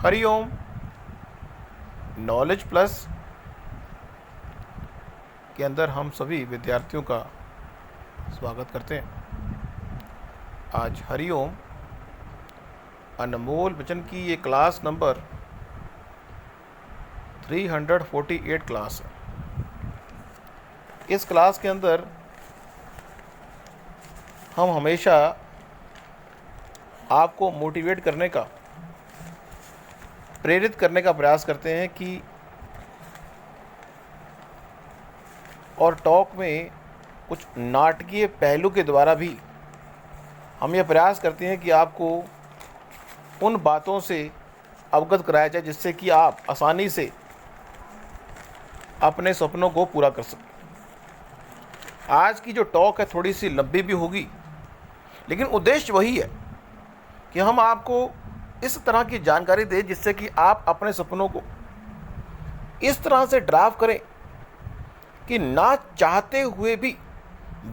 Hariom. Knowledge plus के अंदर हम सभी विद्यार्थियों का स्वागत करते हैं। आज हरिओम अनमोल वचन की ये क्लास नंबर 348 क्लास है। इस क्लास के अंदर हम हमेशा आपको मोटिवेट करने का, प्रेरित करने का प्रयास करते हैं कि और टॉक में कुछ नाटकीय पहलू के द्वारा भी हम यह प्रयास करते हैं कि आपको उन बातों से अवगत कराया जाए जिससे कि आप आसानी से अपने सपनों को पूरा कर सकें। आज की जो टॉक है थोड़ी सी लंबी भी होगी, लेकिन उद्देश्य वही है कि हम आपको इस तरह की जानकारी दें जिससे कि आप अपने सपनों को इस तरह से ड्राइव करें कि ना चाहते हुए भी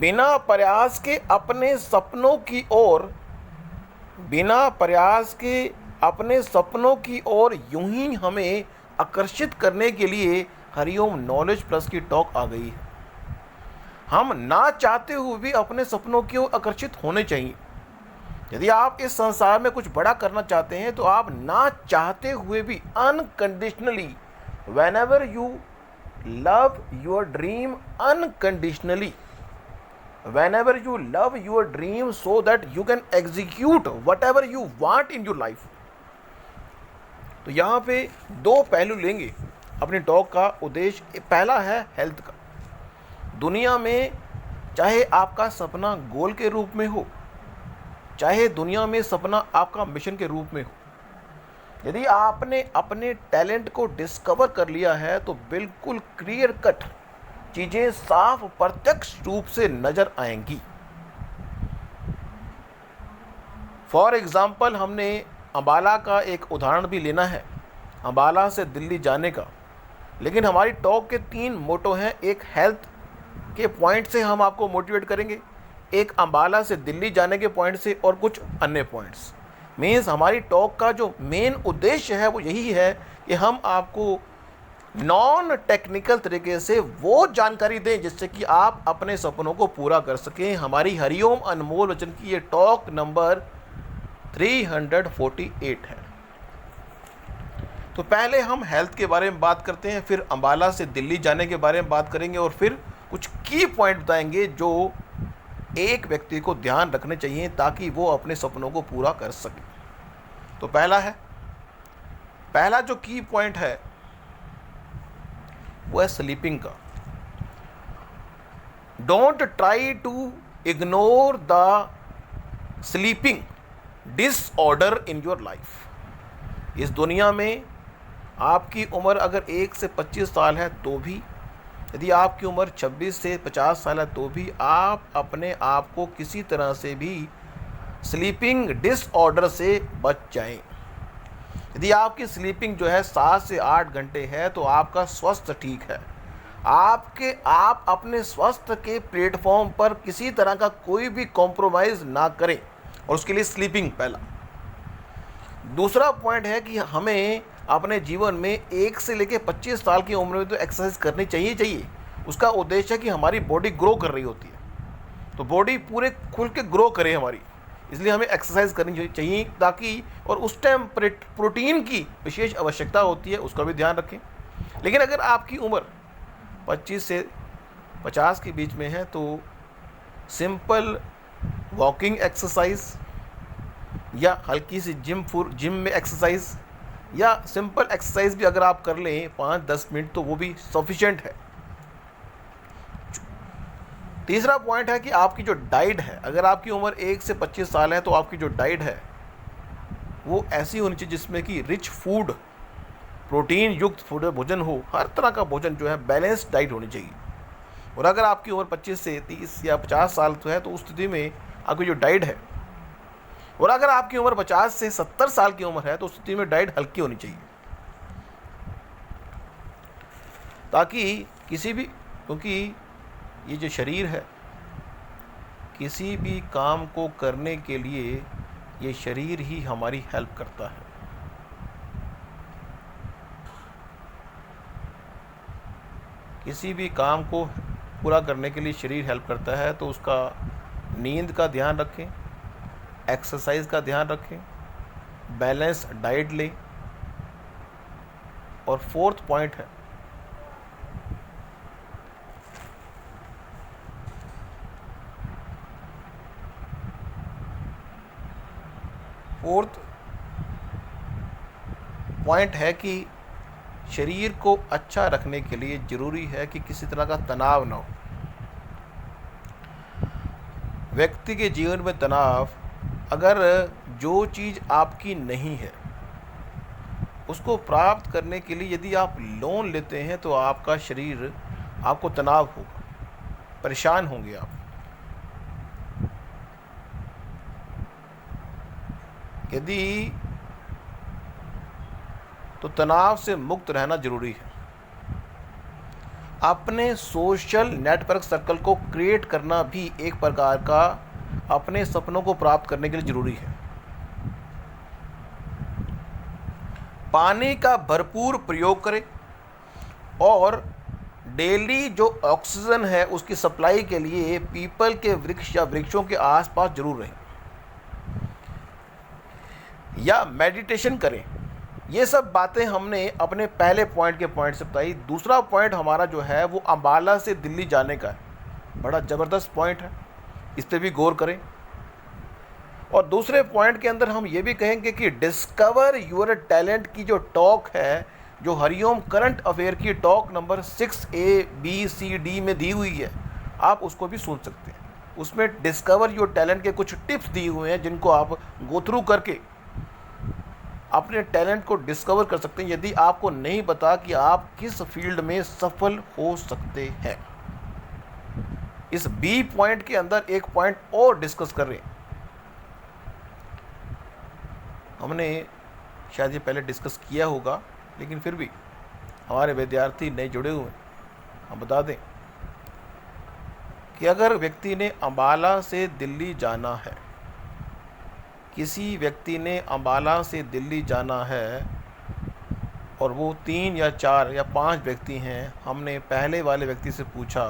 बिना प्रयास के अपने सपनों की ओर यूं ही हमें आकर्षित करने के लिए हरिओम नॉलेज प्लस की टॉक आ गई है। हम ना चाहते हुए भी अपने सपनों की ओर आकर्षित होने चाहिए। यदि आप इस संसार में कुछ बड़ा करना चाहते हैं तो आप ना चाहते हुए भी unconditionally, whenever you love your dream unconditionally, whenever you love your dream so that you can execute whatever you want in your life। तो यहाँ पे दो पहलू लेंगे अपनी टॉक का उद्देश्य। पहला है हेल्थ का। दुनिया में चाहे आपका सपना गोल के रूप में हो, चाहे दुनिया में सपना आपका मिशन के रूप में हो, यदि आपने अपने टैलेंट को डिस्कवर कर लिया है तो बिल्कुल क्लियर कट चीज़ें साफ प्रत्यक्ष रूप से नजर आएंगी। फॉर एग्जाम्पल, हमने अंबाला का एक उदाहरण भी लेना है, अंबाला से दिल्ली जाने का। लेकिन हमारी टॉक के 3 मोटो हैं। एक हेल्थ के पॉइंट से हम आपको मोटिवेट करेंगे, एक अंबाला से दिल्ली जाने के पॉइंट से, और कुछ अन्य पॉइंट्स। मीन्स हमारी टॉक का जो मेन उद्देश्य है वो यही है कि हम आपको नॉन टेक्निकल तरीके से वो जानकारी दें जिससे कि आप अपने सपनों को पूरा कर सकें। हमारी हरिओम अनमोल वचन की ये टॉक नंबर 348 है। तो पहले हम हेल्थ के बारे में बात करते हैं, फिर अंबाला से दिल्ली जाने के बारे में बात करेंगे, और फिर कुछ की पॉइंट बताएंगे जो एक व्यक्ति को ध्यान रखने चाहिए ताकि वो अपने सपनों को पूरा कर सके। तो पहला जो की पॉइंट है वो है स्लीपिंग का। Don't try to ignore the sleeping disorder in your life. इस दुनिया में आपकी उम्र अगर 1 से 25 साल है तो भी, यदि आपकी उम्र 26 से 50 साल है तो भी, आप अपने आप को किसी तरह से भी स्लीपिंग डिसऑर्डर से बच जाएं। यदि आपकी स्लीपिंग जो है 7 से 8 घंटे है तो आपका स्वास्थ्य ठीक है। आप अपने स्वास्थ्य के प्लेटफॉर्म पर किसी तरह का कोई भी कॉम्प्रोमाइज़ ना करें, और उसके लिए स्लीपिंग पहला। दूसरा पॉइंट है कि हमें अपने जीवन में 1 से लेकर 25 साल की उम्र में तो एक्सरसाइज करनी चाहिए। उसका उद्देश्य है कि हमारी बॉडी ग्रो कर रही होती है, तो बॉडी पूरे खुल के ग्रो करे हमारी, इसलिए हमें एक्सरसाइज करनी चाहिए ताकि, और उस टाइम प्रोटीन की विशेष आवश्यकता होती है, उसका भी ध्यान रखें। लेकिन अगर आपकी उम्र 25 से 50 के बीच में है तो सिंपल वॉकिंग एक्सरसाइज या हल्की सी जिम में एक्सरसाइज या सिंपल एक्सरसाइज भी अगर आप कर लें 5-10 मिनट तो वो भी सफिशिएंट है। तीसरा पॉइंट है कि आपकी जो डाइट है, अगर आपकी उम्र 1 से 25 साल है तो आपकी जो डाइट है वो ऐसी होनी चाहिए जिसमें कि रिच फूड, प्रोटीन युक्त फूड भोजन हो। हर तरह का भोजन जो है बैलेंस्ड डाइट होनी चाहिए। और अगर आपकी उम्र 25 से 30 या 50 साल तो है तो उस स्थिति में आपकी जो डाइट है, और अगर आपकी उम्र 50 से 70 साल की उम्र है तो उस स्थिति में डाइट हल्की होनी चाहिए, ताकि क्योंकि ये जो शरीर है, किसी भी काम को करने के लिए ये शरीर ही हमारी हेल्प करता है। किसी भी काम को पूरा करने के लिए शरीर हेल्प करता है, तो उसका नींद का ध्यान रखें, एक्सरसाइज का ध्यान रखें, बैलेंस डाइट लें। और फोर्थ पॉइंट है, फोर्थ पॉइंट है कि शरीर को अच्छा रखने के लिए ज़रूरी है कि किसी तरह का तनाव ना हो। व्यक्ति के जीवन में तनाव, अगर जो चीज़ आपकी नहीं है उसको प्राप्त करने के लिए यदि आप लोन लेते हैं तो आपका शरीर, आपको तनाव होगा, परेशान होंगे आप। यदि तो तनाव से मुक्त रहना जरूरी है। अपने सोशल नेटवर्क सर्कल को क्रिएट करना भी एक प्रकार का अपने सपनों को प्राप्त करने के लिए जरूरी है। पानी का भरपूर प्रयोग करें और डेली जो ऑक्सीजन है उसकी सप्लाई के लिए पीपल के वृक्ष या वृक्षों के आसपास जरूर रहें, या मेडिटेशन करें। ये सब बातें हमने अपने पहले पॉइंट से बताई। दूसरा पॉइंट हमारा जो है वो अंबाला से दिल्ली जाने का है। बड़ा ज़बरदस्त पॉइंट है, इस पर भी गौर करें। और दूसरे पॉइंट के अंदर हम ये भी कहेंगे कि डिस्कवर यूर टैलेंट की जो टॉक है, जो हरिओम करंट अफेयर की talk number 6A, B, C, D में दी हुई है, आप उसको भी सुन सकते हैं। उसमें डिस्कवर योर टैलेंट के कुछ टिप्स दिए हुए हैं जिनको आप गो थ्रू करके अपने टैलेंट को डिस्कवर कर सकते हैं, यदि आपको नहीं पता कि आप किस फील्ड में सफल हो सकते हैं। इस बी पॉइंट के अंदर एक पॉइंट और डिस्कस कर रहे हैं। हमने शायद ये पहले डिस्कस किया होगा, लेकिन फिर भी हमारे विद्यार्थी नए जुड़े हुए हैं, हम बता दें कि अगर व्यक्ति ने अंबाला से दिल्ली जाना है, किसी व्यक्ति ने अंबाला से दिल्ली जाना है और वो 3 या 4 या 5 व्यक्ति हैं, हमने पहले वाले व्यक्ति से पूछा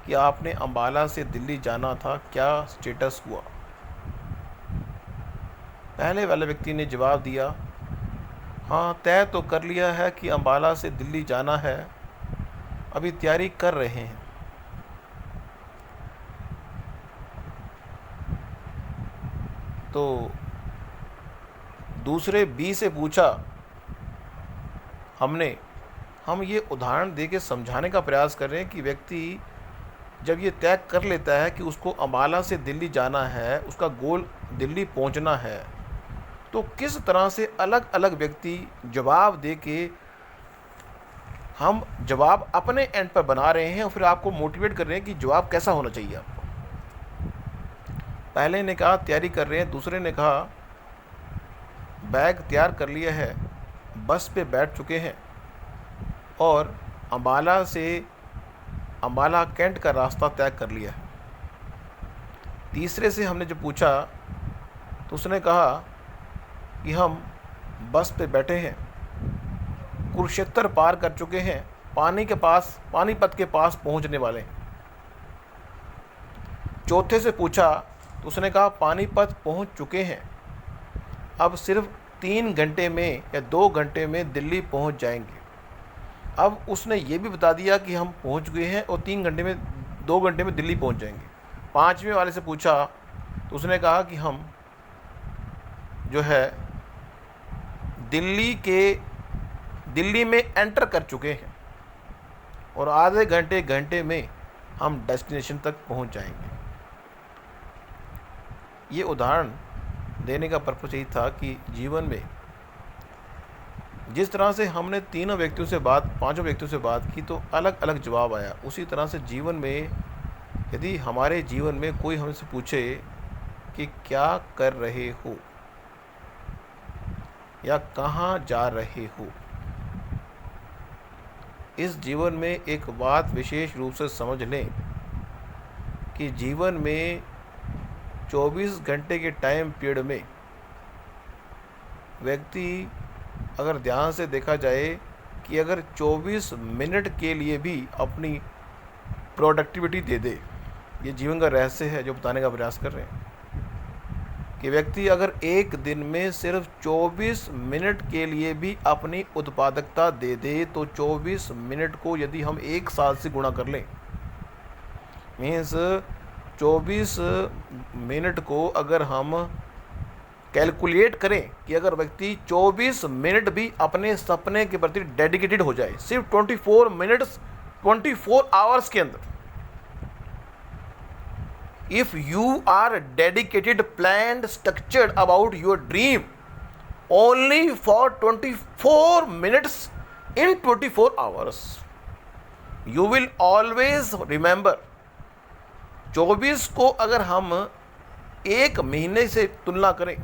कि आपने अंबाला से दिल्ली जाना था, क्या स्टेटस हुआ? पहले वाले व्यक्ति ने जवाब दिया, हाँ तय तो कर लिया है कि अंबाला से दिल्ली जाना है, अभी तैयारी कर रहे हैं। तो दूसरे बी से पूछा हमने, हम ये उदाहरण दे के समझाने का प्रयास कर रहे हैं कि व्यक्ति जब ये तय कर लेता है कि उसको अंबाला से दिल्ली जाना है, उसका गोल दिल्ली पहुंचना है, तो किस तरह से अलग अलग व्यक्ति जवाब दे के हम जवाब अपने एंड पर बना रहे हैं और फिर आपको मोटिवेट कर रहे हैं कि जवाब कैसा होना चाहिए आपको। पहले ने कहा तैयारी कर रहे हैं, दूसरे ने कहा बैग तैयार कर लिया है, बस पे बैठ चुके हैं और अंबाला से अंबाला कैंट का रास्ता तय कर लिया है। तीसरे से हमने जब पूछा तो उसने कहा कि हम बस पे बैठे हैं, कुरुक्षेत्र पार कर चुके हैं, पानीपत के पास पहुंचने वाले हैं। चौथे से पूछा तो उसने कहा पानीपत पहुंच चुके हैं, अब सिर्फ 3 घंटे में या 2 घंटे में दिल्ली पहुंच जाएंगे। अब उसने ये भी बता दिया कि हम पहुंच गए हैं और 2 घंटे में दिल्ली पहुंच जाएंगे। पांचवें वाले से पूछा तो उसने कहा कि हम जो है दिल्ली में एंटर कर चुके हैं और आधे घंटे में हम डेस्टिनेशन तक पहुंच जाएंगे। ये उदाहरण देने का पर्पस यही था कि जीवन में जिस तरह से हमने 5 व्यक्तियों से बात की तो अलग अलग जवाब आया, उसी तरह से जीवन में यदि हमारे जीवन में कोई हमसे पूछे कि क्या कर रहे हो या कहाँ जा रहे हो, इस जीवन में एक बात विशेष रूप से समझ लें कि जीवन में 24 घंटे के टाइम पीरियड में व्यक्ति अगर ध्यान से देखा जाए कि अगर 24 मिनट के लिए भी अपनी प्रोडक्टिविटी दे दे, ये जीवन का रहस्य है जो बताने का प्रयास कर रहे हैं कि व्यक्ति अगर एक दिन में सिर्फ 24 मिनट के लिए भी अपनी उत्पादकता दे दे, तो 24 मिनट को यदि हम एक साल से गुणा कर लें, मीन्स 24 मिनट को अगर हम कैलकुलेट करें कि अगर व्यक्ति 24 मिनट भी अपने सपने के प्रति डेडिकेटेड हो जाए, सिर्फ 24 मिनट्स 24 आवर्स के अंदर, if you are dedicated, planned, structured about your dream only for 24 minutes in 24 hours, you will always remember. 24 को अगर हम एक महीने से तुलना करें,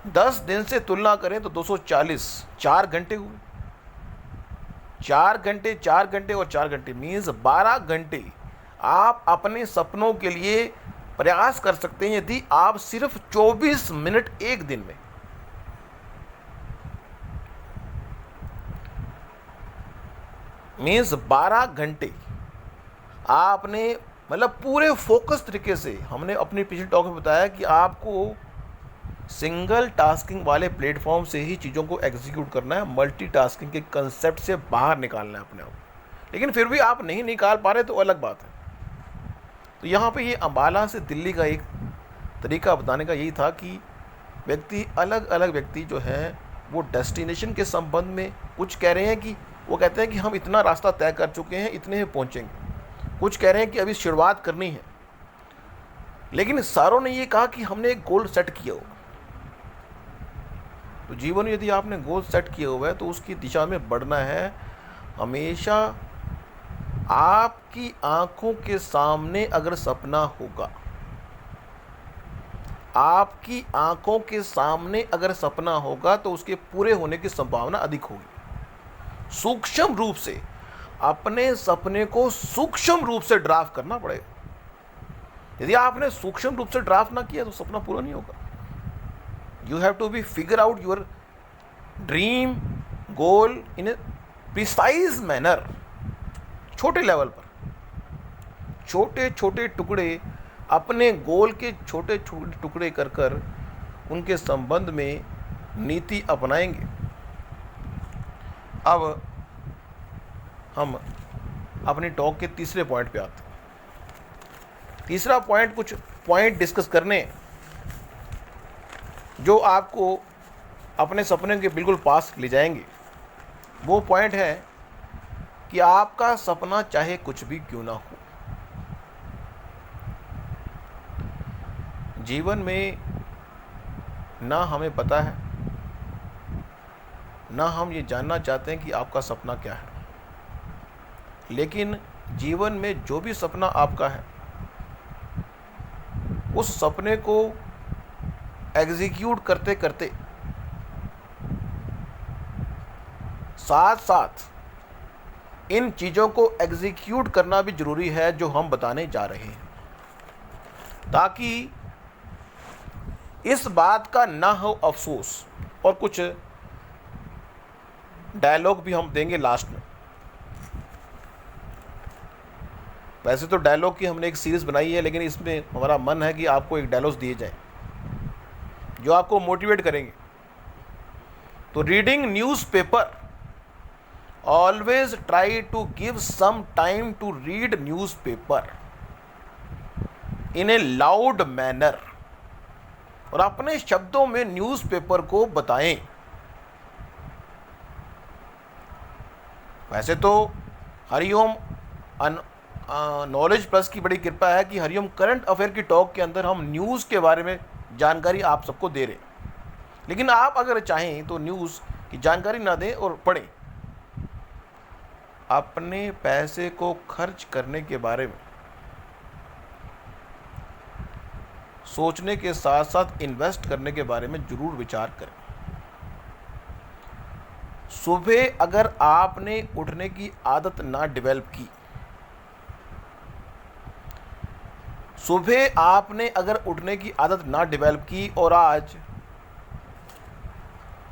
10 दिन से तुलना करें तो 240, 4 घंटे हुए। 4 घंटे, 4 घंटे और 4 घंटे मीन्स 12 घंटे आप अपने सपनों के लिए प्रयास कर सकते हैं यदि आप सिर्फ 24 मिनट एक दिन में। मीन्स 12 घंटे आपने, मतलब पूरे फोकस तरीके से, हमने अपनी पिछले टॉक में बताया कि आपको सिंगल टास्किंग वाले प्लेटफॉर्म से ही चीज़ों को एग्जीक्यूट करना है, मल्टीटास्किंग के कंसेप्ट से बाहर निकालना है अपने आप। लेकिन फिर भी आप नहीं निकाल पा रहे तो अलग बात है। तो यहाँ पे ये अंबाला से दिल्ली का एक तरीका बताने का यही था कि व्यक्ति, अलग अलग व्यक्ति जो हैं वो डेस्टिनेशन के संबंध में कुछ कह रहे हैं कि वो कहते हैं कि हम इतना रास्ता तय कर चुके हैं, इतने ही पहुँचेंगे। कुछ कह रहे हैं कि अभी शुरुआत करनी है। लेकिन सारों ने ये कहा कि हमने एक गोल सेट किया हो। तो जीवन में यदि आपने गोल सेट किया हुआ है तो उसकी दिशा में बढ़ना है। हमेशा आपकी आंखों के सामने अगर सपना होगा, आपकी आंखों के सामने अगर सपना होगा तो उसके पूरे होने की संभावना अधिक होगी। सूक्ष्म रूप से अपने सपने को सूक्ष्म रूप से ड्राफ्ट करना पड़ेगा। यदि आपने सूक्ष्म रूप से ड्राफ्ट ना किया तो सपना पूरा नहीं होगा। You have to be figure out your dream goal in a precise manner। छोटे लेवल पर छोटे छोटे टुकड़े, अपने गोल के छोटे छोटे टुकड़े कर कर उनके संबंध में नीति अपनाएंगे। अब हम अपनी टॉक के तीसरे पॉइंट पे आते हैं। तीसरा पॉइंट, कुछ पॉइंट डिस्कस करने हैं जो आपको अपने सपने के बिल्कुल पास ले जाएंगे। वो पॉइंट है कि आपका सपना चाहे कुछ भी क्यों ना हो, जीवन में ना हमें पता है, ना हम ये जानना चाहते हैं कि आपका सपना क्या है। लेकिन जीवन में जो भी सपना आपका है, उस सपने को एग्जीक्यूट करते करते साथ साथ इन चीज़ों को एग्जीक्यूट करना भी जरूरी है जो हम बताने जा रहे हैं, ताकि इस बात का ना हो अफसोस। और कुछ डायलॉग भी हम देंगे लास्ट में। वैसे तो डायलॉग की हमने एक सीरीज बनाई है, लेकिन इसमें हमारा मन है कि आपको एक डायलॉग दिए जाए जो आपको मोटिवेट करेंगे। तो reading newspaper, always try to give some time to read newspaper in a loud manner. और अपने शब्दों में न्यूज़पेपर को बताएं। वैसे तो हरिओम नॉलेज प्लस की बड़ी कृपा है कि हरिओम करंट अफेयर की टॉक के अंदर हम न्यूज़ के बारे में जानकारी आप सबको दे रहे हैं। लेकिन आप अगर चाहें तो न्यूज़ की जानकारी ना दें और पढ़ें। अपने पैसे को खर्च करने के बारे में सोचने के साथ साथ इन्वेस्ट करने के बारे में जरूर विचार करें। सुबह अगर आपने उठने की आदत ना डेवलप की, सुबह आपने अगर उठने की आदत ना डेवलप की और आज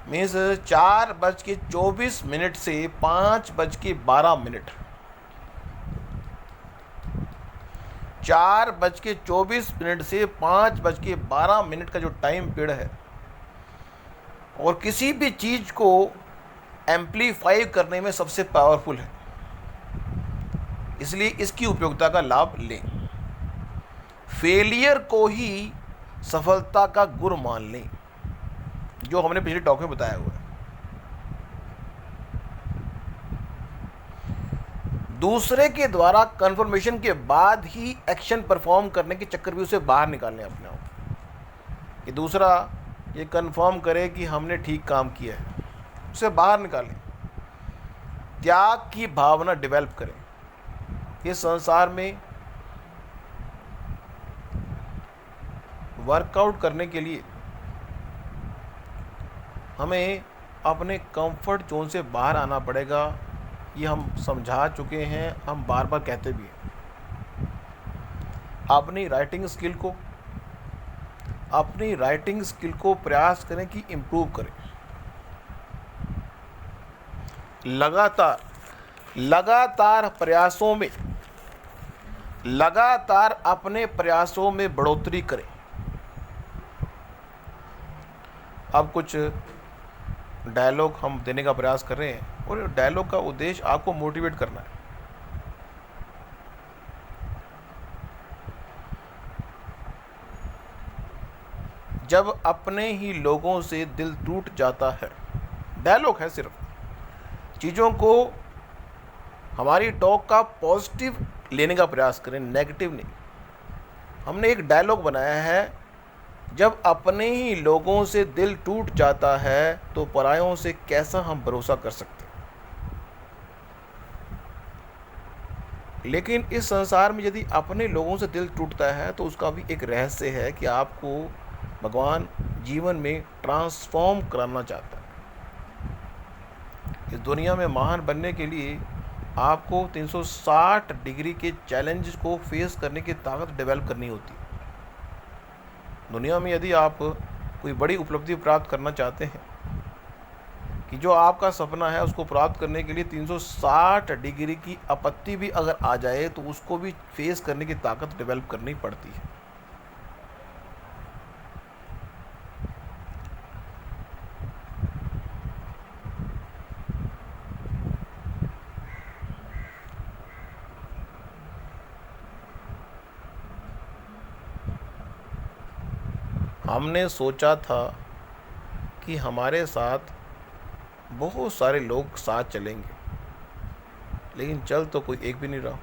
मीन्स 4:24 से 5:12, 4:24 से 5:12 का जो टाइम पीरियड है, और किसी भी चीज़ को एम्पलीफाई करने में सबसे पावरफुल है, इसलिए इसकी उपयोगिता का लाभ लें। फेलियर को ही सफलता का गुर मान लें, जो हमने पिछले टॉक में बताया हुआ है। दूसरे के द्वारा कंफर्मेशन के बाद ही एक्शन परफॉर्म करने के चक्कर भी उसे बाहर निकालने अपने आप, कि दूसरा ये कंफर्म करे कि हमने ठीक काम किया है, उसे बाहर निकालें। त्याग की भावना डेवलप करें। इस संसार में वर्कआउट करने के लिए हमें अपने कंफर्ट जोन से बाहर आना पड़ेगा। ये हम समझा चुके हैं, हम बार बार कहते भी हैं। अपनी राइटिंग स्किल को प्रयास करें कि इम्प्रूव करें। लगातार अपने प्रयासों में बढ़ोतरी करें। अब कुछ डायलॉग हम देने का प्रयास कर रहे हैं, और डायलॉग का उद्देश्य आपको मोटिवेट करना है। जब अपने ही लोगों से दिल टूट जाता है, डायलॉग है सिर्फ, चीज़ों को हमारी टॉक का पॉजिटिव लेने का प्रयास करें, नेगेटिव नहीं। हमने एक डायलॉग बनाया है, जब अपने ही लोगों से दिल टूट जाता है तो परायों से कैसा हम भरोसा कर सकते हैं। लेकिन इस संसार में यदि अपने लोगों से दिल टूटता है तो उसका भी एक रहस्य है कि आपको भगवान जीवन में ट्रांसफॉर्म कराना चाहता है। इस दुनिया में महान बनने के लिए आपको 360 डिग्री के चैलेंज को फेस करने की ताकत डेवलप करनी होती है। दुनिया में यदि आप कोई बड़ी उपलब्धि प्राप्त करना चाहते हैं, कि जो आपका सपना है उसको प्राप्त करने के लिए 360 डिग्री की आपत्ति भी अगर आ जाए तो उसको भी फेस करने की ताकत डेवलप करनी पड़ती है। हमने सोचा था कि हमारे साथ बहुत सारे लोग साथ चलेंगे, लेकिन चल तो कोई एक भी नहीं रहा।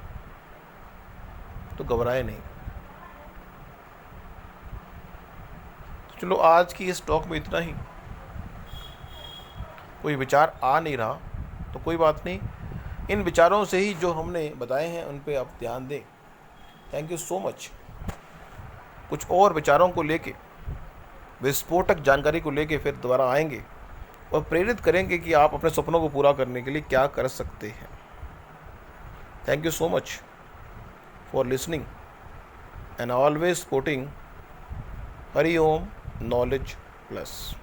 तो घबराए नहीं। तो चलो, आज की इस टॉक में इतना ही। कोई विचार आ नहीं रहा तो कोई बात नहीं, इन विचारों से ही जो हमने बताए हैं उन पे आप ध्यान दें। Thank you so much. कुछ और विचारों को लेके, विस्फोटक जानकारी को लेके फिर दोबारा आएंगे और प्रेरित करेंगे कि आप अपने सपनों को पूरा करने के लिए क्या कर सकते हैं। Thank you so much for listening and always supporting Hari Om knowledge plus.